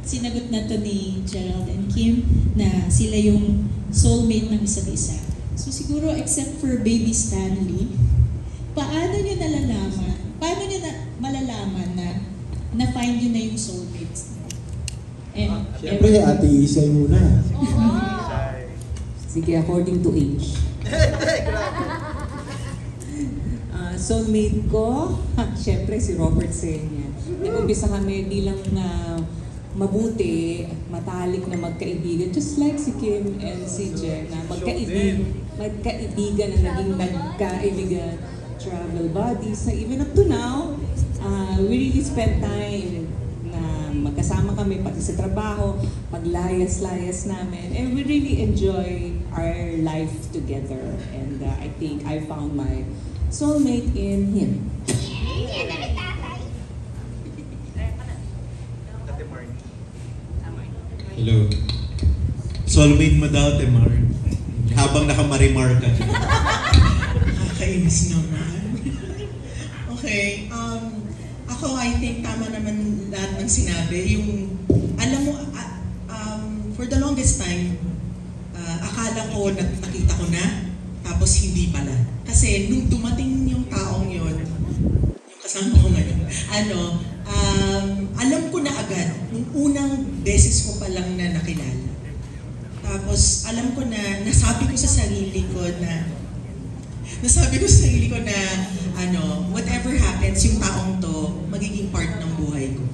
sinagot na to ni Gerald and Kim na sila yung soulmate ng isa't isa. So siguro except for baby Stanley, paano nyo malalaman na na-find nyo na yung soulmates? Siyempre, Ate Isay muna. Sige, according to age. Soulmate ko, siyempre si Robert Senya. Nag-umpisa kami bilang mabuti, matalik na magkaibigan. Just like si Kim and si Jen, na magkaibigan na naging nagkaibigan, travel buddies. So even up to now, we really spend time na magkasama kami pati sa trabaho, maglayas-layas namin. And we really enjoy our life together. And I think I found my soulmate in him. Hello. Soulmate mo daw, Temar. Habang nakamarimar ka dyan. Nakakainis naman. Okay, ako I think tama naman lahat ng sinabi. Yung, alam mo, for the longest time, akala ko nakita ko na, tapos hindi pala. Kasi nung dumating yung taong yon, yung kasama ko ngayon, alam ko na agad, nung unang beses ko pa lang na nakilala. Tapos alam ko na, nasabi ko sa sarili ko na, whatever happens, yung taong to, magiging part ng buhay ko.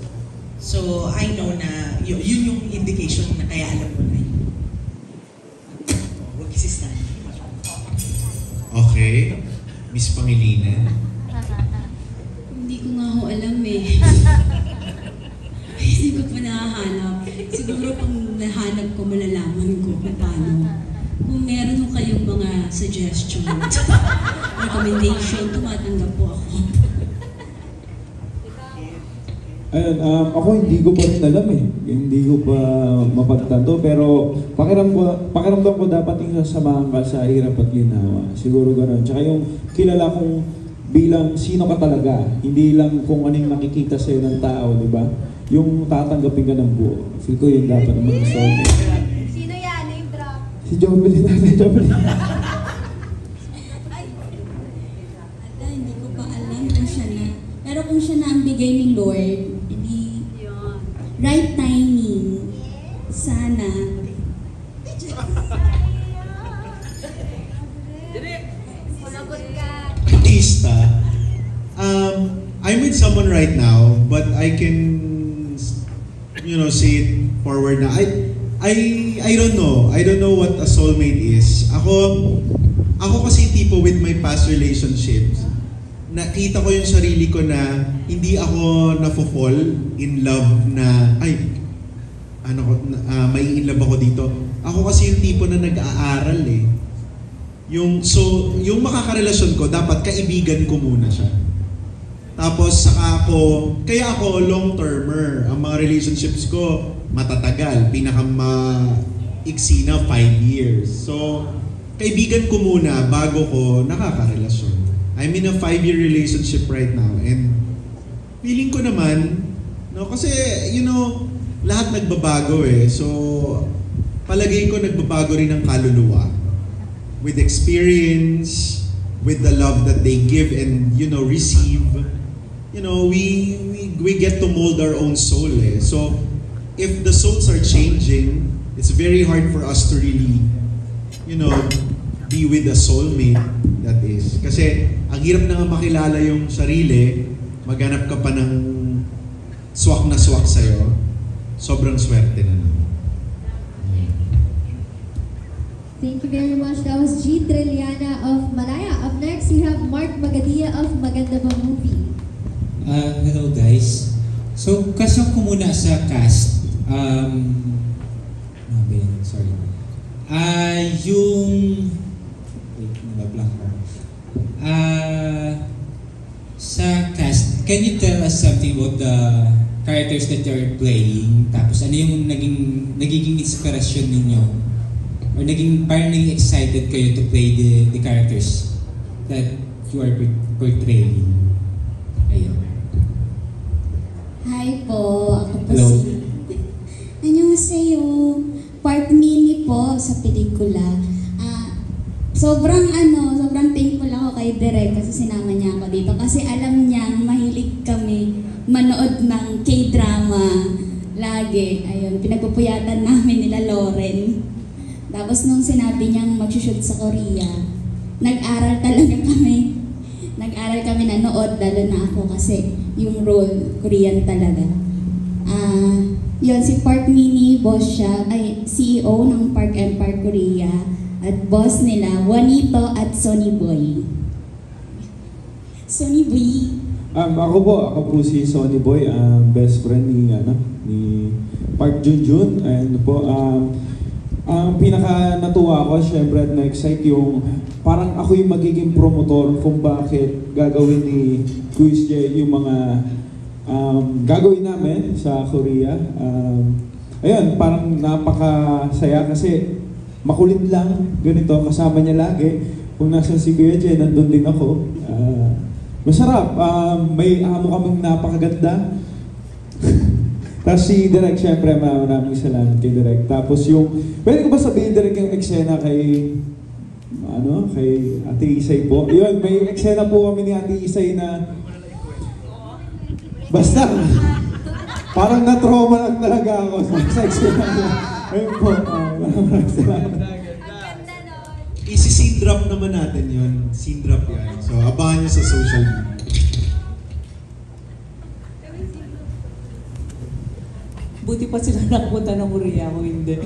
So I know na, yun yung indication na kaya alam ko na yun. Huwag isistan. Okay. Miss Pangilinan. Hindi ko nga ho alam eh. Hindi ko pa nahahanap. Siguro pag nahanap ko, malalaman ko kung paano. Kung meron ho kayong mga suggestion, recommendation, tumatanggap po ako. Ayun, ako hindi ko pa rin alam eh. Hindi ko pa mapagtanto. Pero pakiramdam ko dapat yung sasamahan ka sa hirap at ginawa. Siguro gano'n. Tsaka yung kilala kong bilang sino ka talaga. Hindi lang kung anong nakikita sa'yo ng tao, di ba? Yung tatanggapin ka ng buo. Feel ko yun dapat naman solve. Sino yan? Name drop? Si Jovelyn natin, Jovelyn. Hindi ko pa alam kung siya na. Pero kung siya na ang bigay ni Lord, hindi right timing. Sana. Artista. I'm with someone right now, but I can, say it forward na. I don't know. I don't know what a soulmate is. Ako kasi tipo with my past relationships, nakita ko yung sarili ko na hindi ako nafo-fall in love na, may in love ako dito. Ako kasi yung tipo na nag-aaral eh. Yung makakarelasyon ko, dapat kaibigan ko muna siya. Tapos kaya ako long-termer. Ang mga relationships ko, matatagal. Pinaka-maiksi na 5 years. So, kaibigan ko muna bago ko nakakarelasyon. I'm in a 5-year relationship right now. And feeling ko naman, kasi, lahat nagbabago eh. So, palagay ko nagbabago rin ang kaluluwa. With experience, with the love that they give and, receive. We get to mold our own soul eh. So, if the souls are changing, it's very hard for us to really, be with a soulmate, that is. Kasi, ang hirap na nga makilala yung sarili, maghanap ka pa ng swak na swak sa'yo, sobrang swerte na naman. Thank you very much. That was G. Trilliana of Malaya. Up next, we have Mark Magadia of Maganda Ba Movie. Hello guys. So, kasama ko muna sa cast. Sorry. Nabablank ko. Sa cast, can you tell us something about the characters that you're playing? Tapos ano yung nagiging inspirasyon ninyo? Or parang naging excited kayo to play the characters that you are portraying? Ayun. Hi po, ako po Hello. kasi yung part mini po sa pelikula. Sobrang thankful ako kay Direk kasi sinama niya ako dito. Kasi alam niyang mahilig kami manood ng K-drama lagi. Ayun, pinagpupuyatan namin nila Lauren. Tapos nung sinabi niyang mag-shoot sa Korea, nag-aral kami nanood, lalo na ako kasi yung role, Korean talaga. Yun, si Park Mini, boss siya, CEO ng Park Empire Korea. At boss nila, Juanito at Sonny Boy. Sonny Boy. Ako po si Sonny Boy, best friend ni Park Junjun. And po, ang pinaka natuwa ko, syempre at na-excite yung parang ako yung magiging promotor kung bakit gagawin ni Quiz J yung mga gagawin namin sa Korea. Ayun, parang napakasaya kasi makulit lang, ganito, kasama niya lagi. Kung nasa si Kuya Jen, nandun din ako. Masarap, may amo kaming napakaganda. Tapos si Direk, syempre, maraming salamat kay Direk. Tapos yung, pwede ko ba sabihin Direk yung eksena kay Ate Isay po? Yun, may eksena po kami ni Ate Isay na, basta, parang na-trauma lang talaga ako sa eksena niya. Ayun po, maraming salamat. Isi-scene drop naman natin yun. Scene drop yan. So, abangan nyo sa social media. Buti pa sila nakapunta ng Korea, ako hindi.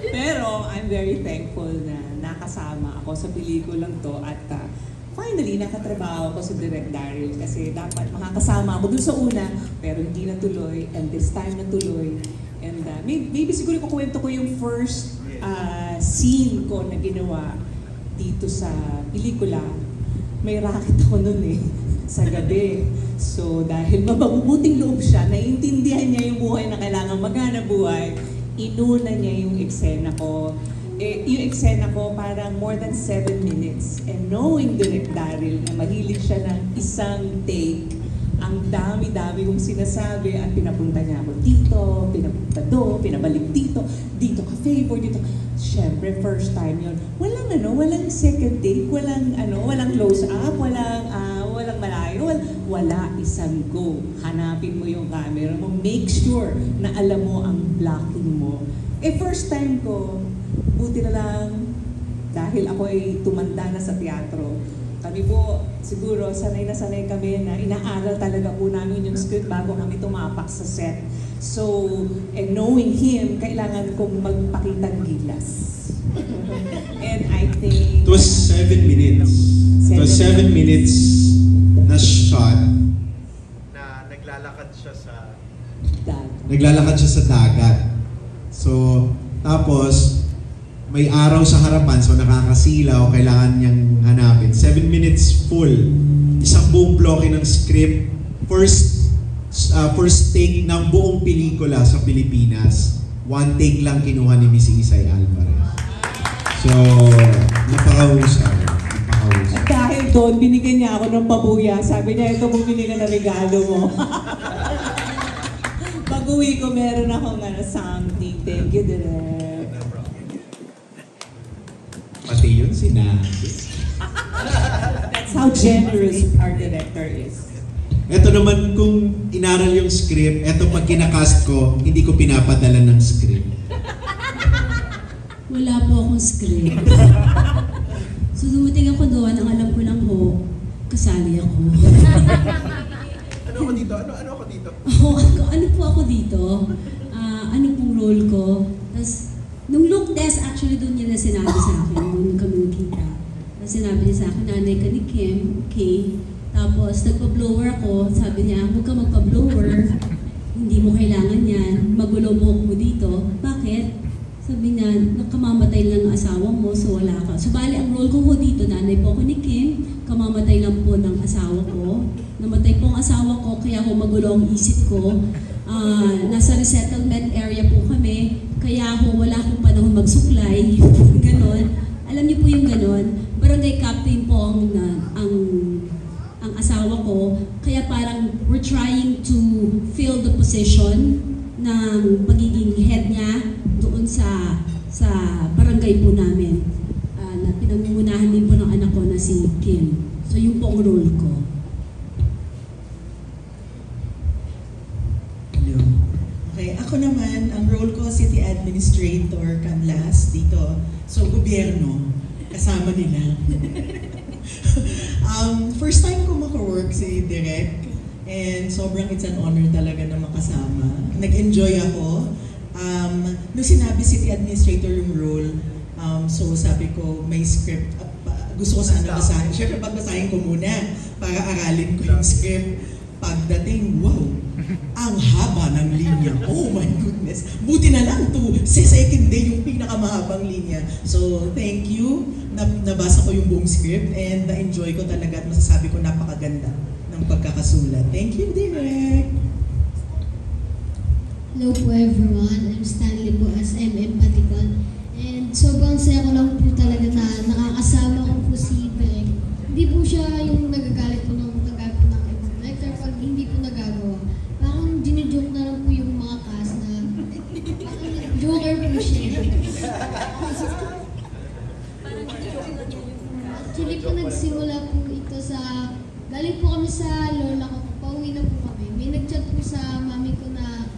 Pero I'm very thankful na nakasama ako sa pelikulang to at finally nakatrabaho ako sa Direk Daryl kasi dapat makakasama ako dun sa una pero hindi natuloy and this time natuloy. And maybe siguro kukwento ko yung first scene ko na ginawa dito sa pelikula. May racket ako nun sa gabi. So dahil mababuting loob siya, naiintindihan niya yung buhay na kailangan maghanap buhay, inuna niya yung eksena ko. Yung eksena ko parang more than 7 minutes. And knowing Direk Daryl na mahilig siya ng isang take, ang dami-dami kong sinasabi at pinapunta niya ako dito, pinapunta doon, pinabalik dito ka favor, dito. Siyempre, first time yun. Walang second take, walang close up, walang malayo, wala, isang go. Hanapin mo yung camera mo, make sure na alam mo ang blocking mo. First time ko, buti na lang, dahil ako ay tumanda na sa teatro, kami po, siguro, sanay na sanay kami na inaaral talaga po namin yung script bago kami tumapak sa set. So, and knowing him, kailangan kong magpakitang gilas. And I think... It was 7 minutes. It was 7 minutes na shot na naglalakad siya sa dagat. So, tapos, may araw sa harapan, so nakakasilaw, kailangan niyang hanapin. 7 minutes full. Isang buong bloke ng script. First take ng buong pelikula sa Pilipinas. 1 take lang kinuha ni Miss Isay Alvarez. So, napakahusay. At dahil doon, binigyan niya ako ng pabuya. Sabi niya, ito bumili ka na regalo mo. Pag-uwi ko, meron akong something. Thank you, Direk. Pati yun sinabi. That's how generous our director is. Ito naman, kung inaral yung script, eto pag kinakast ko, hindi ko pinapadala ng script. Wala po akong script. So dumating ako doon, ang alam ko lang kasali ako. Ano ako dito? Ano ako dito? Ano po ako dito? Ano pong role ko? Tapos, nung look test, actually doon niya na sinabi sa akin, nung kami nakita. Tapos sinabi niya sa akin, nanay ka ni Kim, okay. Tapos nagpa-blower ako, sabi niya, huwag ka magpa-blower, hindi mo kailangan yan, magulo mo ko dito. Bakit? Sabi niya, nakamamatay lang ang asawa mo, so wala ka. So bali, ang role ko dito, nanay po ako ni Kim, kamamatay lang po ng asawa ko. Namatay po ang asawa ko, kaya ako magulo ang isip ko. Nasa resettlement area po kami, kaya ako wala akong panahon magsuklay, ganon. Alam niyo po yung ganon, barangay captain po ang asawa ko, kaya parang we're trying to fill the position ng pagiging head niya doon sa barangay po namin. Na pinamumunahan din po ng anak ko na si Kim. So yun po ang role ko. Okay, ako naman, ang role ko, City Administrator Canlas dito. So, gobyerno, kasama nila. First time ko maka-work si Direk, and sobrang it's an honor talaga na makasama. Nag-enjoy ako. Nung sinabi City Administrator yung role, so sabi ko, may script. Gusto ko sana basahin. Siyempre, babasahin ko muna para aralin ko yung script. Pagdating, wow! Ang haba ng linya. Oh my goodness. Buti na lang to. Sa second day, yung pinakamahabang linya. So, thank you. Nabasa ko yung buong script and na-enjoy ko talaga at masasabi ko napakaganda ng pagkakasulat. Thank you, Direk. Hello po everyone. I'm Stanley po as MM Patikon. And sobrang saya ko lang po talaga na nakakasama ko po si Direk. Hindi po siya yung nagagalit po ng tagap ng director pag hindi po nagagawa. Parang ginijoke na lang po yung mga cast na joker po siya. Actually po nagsimula po ito sa, galing po kami sa lola ko, pauwi na po kami. May nagchat po sa mami ko na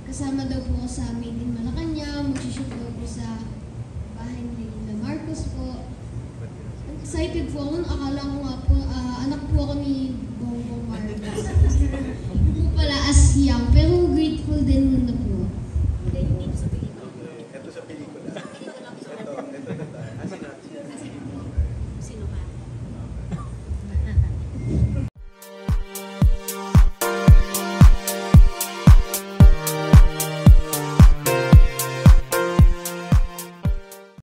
kasama daw po ako sa Made in Malacanang, mag-shoot daw po sa bahay nila Marcos po. Excited po ako, akala ko nga po, anak po ako ni Bongbong Marcos. Po pala as young, pero grateful din na po